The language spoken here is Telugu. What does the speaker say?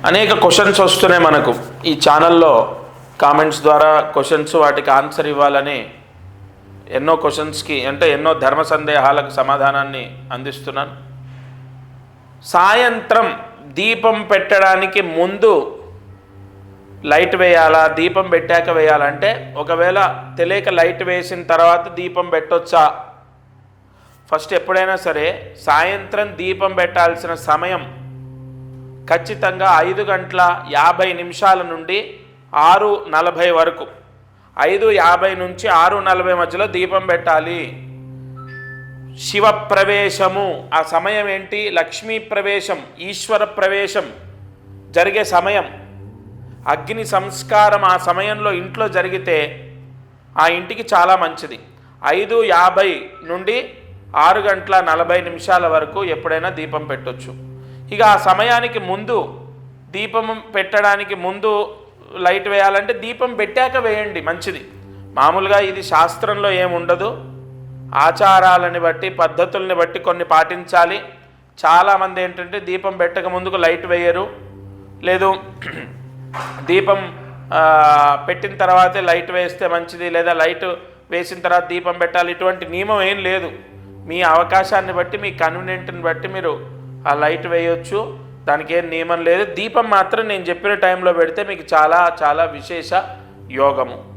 అనేక క్వశ్చన్స్ వస్తున్నాయి మనకు ఈ ఛానల్లో కామెంట్స్ ద్వారా క్వశ్చన్స్ వాటికి ఆన్సర్ ఇవ్వాలని ఎన్నో క్వశ్చన్స్కి అంటే ఎన్నో ధర్మ సందేహాలకు సమాధానాన్ని అందిస్తున్నాను. సాయంత్రం దీపం పెట్టడానికి ముందు లైట్ వేయాలా, దీపం పెట్టాక వేయాలంటే ఒకవేళ తెలియక లైట్ వేసిన తర్వాత దీపం పెట్టొచ్చా? ఫస్ట్ ఎప్పుడైనా సరే సాయంత్రం దీపం పెట్టాల్సిన సమయం ఖచ్చితంగా 5:50 నుండి 6:40 వరకు, 5:50 నుంచి 6:40 మధ్యలో దీపం పెట్టాలి. శివ ప్రవేశము ఆ సమయం ఏంటి? లక్ష్మీ ప్రవేశం, ఈశ్వర ప్రవేశం జరిగే సమయం. అగ్ని సంస్కారం ఆ సమయంలో ఇంట్లో జరిగితే ఆ ఇంటికి చాలా మంచిది. 5:50 నుండి 6:40 వరకు ఎప్పుడైనా దీపం పెట్టొచ్చు. ఇక ఆ సమయానికి ముందు దీపం పెట్టడానికి ముందు లైట్ వేయాలంటే దీపం పెట్టాక వేయండి, మంచిది. మామూలుగా ఇది శాస్త్రంలో ఏముండదు, ఆచారాలని బట్టి పద్ధతుల్ని బట్టి కొన్ని పాటించాలి. చాలామంది ఏంటంటే దీపం పెట్టక ముందుకు లైట్ వేయరు, లేదు దీపం పెట్టిన తర్వాతే లైట్ వేస్తే మంచిది, లేదా లైట్ వేసిన తర్వాత దీపం పెట్టాలి, ఇటువంటి నియమం ఏం లేదు. మీ అవకాశాన్ని బట్టి మీ కన్వీనియంట్ని బట్టి మీరు ఆ లైట్ వేయొచ్చు, దానికి ఏం నియమం లేదు. దీపం మాత్రం నేను చెప్పిన టైంలో పెడితే మీకు చాలా చాలా విశేష యోగము.